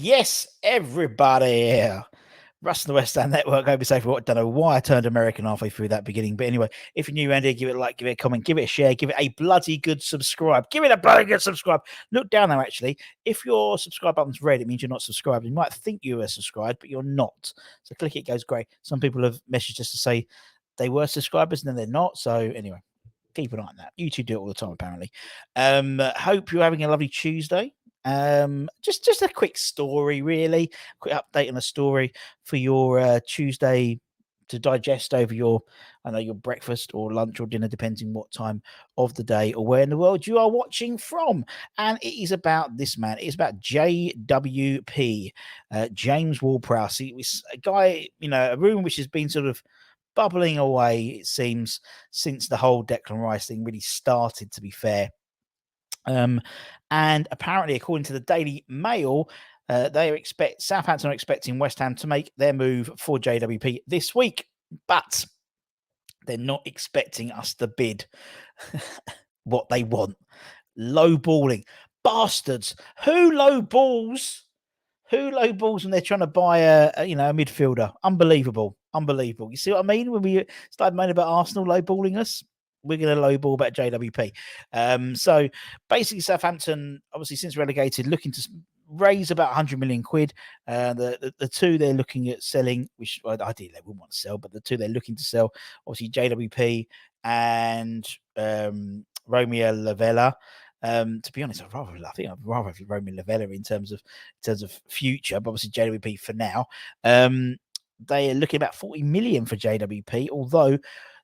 Yes, everybody. Russ and the West Ham Network. Hope you're safe. I don't know why I turned American halfway through that beginning. But anyway, if you're new around here, give it a like, give it a comment, give it a share, give it a bloody good subscribe. Give it a bloody good subscribe. Look down there, actually. If your subscribe button's red, it means you're not subscribed. You might think you are subscribed, but you're not. So click it, goes great. Some people have messaged us to say they were subscribers and then they're not. So anyway, keep an eye on that. YouTube do it all the time, apparently. Hope you're having a lovely Tuesday. Just a quick story, really, quick update on a story for your Tuesday to digest over your, I know, your breakfast or lunch or dinner, depending what time of the day or where in the world you are watching from. And it is about this man. It's about JWP, James Ward-Prowse. He was a guy, a room which has been sort of bubbling away, it seems, since the whole Declan Rice thing really started, to be fair. And apparently, according to the Daily Mail, Southampton are expecting West Ham to make their move for JWP this week, but they're not expecting us to bid what they want. Low balling bastards. Who low balls when they're trying to buy a midfielder? Unbelievable. You see what I mean? When we started moaning about Arsenal low balling us, we're going to low ball about JWP. So basically, Southampton, obviously since relegated, looking to raise about 100 million quid. The two they're looking at selling, which ideally they wouldn't want to sell, but the two they're looking to sell, obviously JWP and Romeo Lavella. To be honest, I think I'd rather have Romeo Lavella in terms of future, but obviously JWP for now. They are looking about 40 million for JWP, although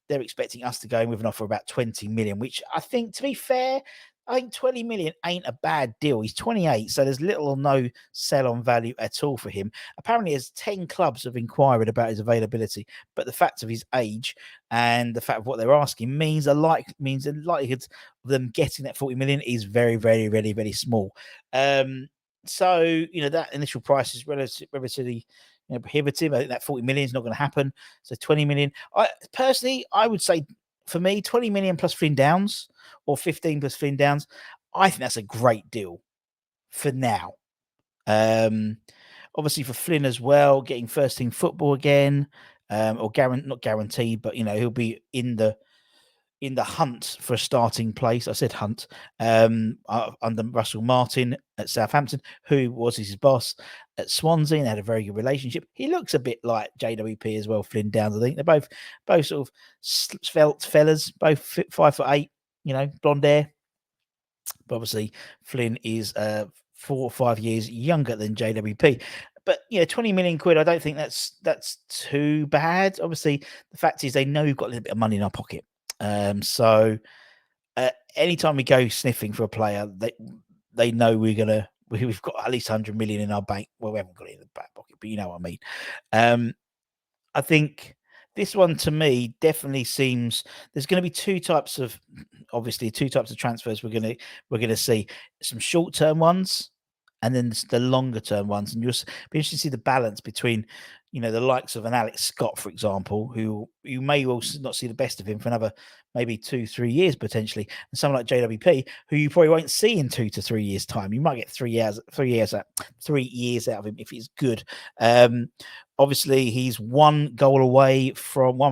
they're expecting us to go in with an offer of about 20 million, which I think, to be fair, I think 20 million ain't a bad deal. He's 28, so there's little or no sell on value at all for him. Apparently, there's 10 clubs have inquired about his availability, but the fact of his age and the fact of what they're asking means the likelihood of them getting that 40 million is very, very, very, very small. So that initial price is relatively prohibitive. I think that 40 million is not going to happen. So 20 million. I would say, for me, 20 million plus Flynn Downs or 15 plus Flynn Downs, I think that's a great deal for now. Obviously for Flynn as well, getting first team football again, or not guaranteed, but he'll be in the hunt for a starting place. I said hunt, under Russell Martin at Southampton, who was his boss at Swansea and had a very good relationship. He looks a bit like JWP as well, Flynn Downs. I think they're both sort of svelte fellas, both 5'8", blonde hair. But obviously Flynn is 4 or 5 years younger than JWP. But 20 million quid, I don't think that's too bad. Obviously, the fact is they know we've got a little bit of money in our pocket. So anytime we go sniffing for a player, they know we've got at least 100 million in our bank. Well, we haven't got it in the back pocket, but you know what I mean. I think this one, to me, definitely seems there's going to be two types of transfers we're going to see. Some short-term ones and then the longer-term ones. And you'll be interested to see the balance between, the likes of an Alex Scott, for example, who you may well not see the best of him for another maybe 2-3 years potentially, and someone like JWP, who you probably won't see in 2 to 3 years' time. You might get 3 years out of him if he's good. Obviously, he's one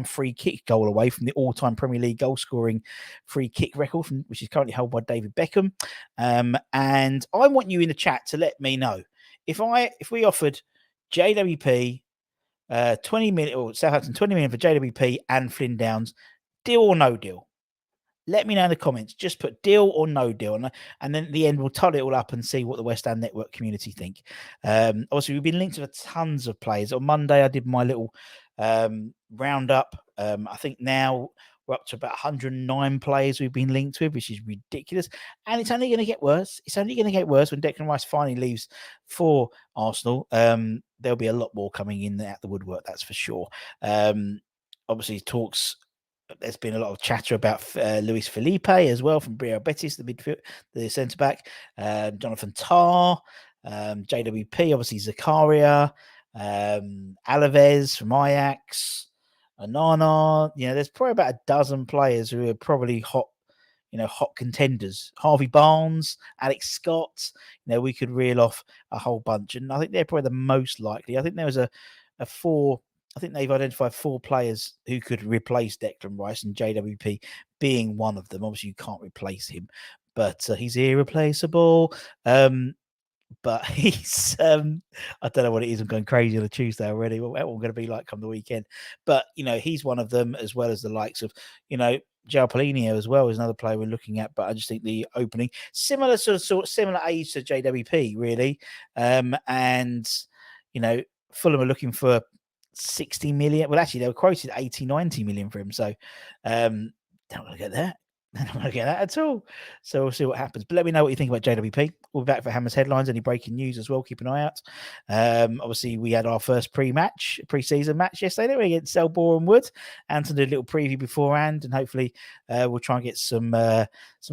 free kick goal away from the all-time Premier League goal-scoring free kick record, which is currently held by David Beckham. And I want you in the chat to let me know if we offered JWP 20 million, or Southampton 20 million for JWP and Flynn Downs, deal or no deal? Let me know in the comments. Just put deal or no deal. And then at the end, we'll tot it all up and see what the West Ham Network community think. Obviously, we've been linked to tons of players. On Monday, I did my little roundup. I think now we're up to about 109 players we've been linked with, which is ridiculous. And it's only going to get worse. It's only going to get worse when Declan Rice finally leaves for Arsenal. There'll be a lot more coming in at the woodwork, that's for sure. Obviously, talks... There's been a lot of chatter about Luis Felipe as well from Real Betis, the centre back, Jonathan Tah, JWP, obviously Zakaria, Alaves from Ajax, Anana. There's probably about a dozen players who are probably hot hot contenders. Harvey Barnes, Alex Scott. We could reel off a whole bunch, and I think they're probably the most likely. I think there was a four. I think they've identified 4 players who could replace Declan Rice, and JWP being one of them. Obviously, you can't replace him, but he's irreplaceable. But he's I don't know what it is. I'm going crazy on a Tuesday already. What we're going to be like come the weekend. But he's one of them, as well as the likes of João Paulinho as well is another player we're looking at. But I just think the opening similar similar age to JWP really, and Fulham are looking for 60 million. Well, actually, they were quoted 80, 90 million for him. So don't want to get that. I don't want to get that at all. So we'll see what happens. But let me know what you think about JWP. We'll be back for Hammer's headlines. Any breaking news as well, keep an eye out. Obviously, we had our first pre-season match yesterday against Selborne and Wood. Anton did a little preview beforehand, and hopefully we'll try and get some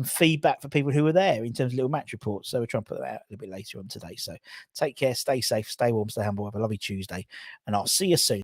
feedback for people who were there in terms of little match reports. So we'll try and put that out a little bit later on today. So take care, stay safe, stay warm, stay humble. Have a lovely Tuesday, and I'll see you soon.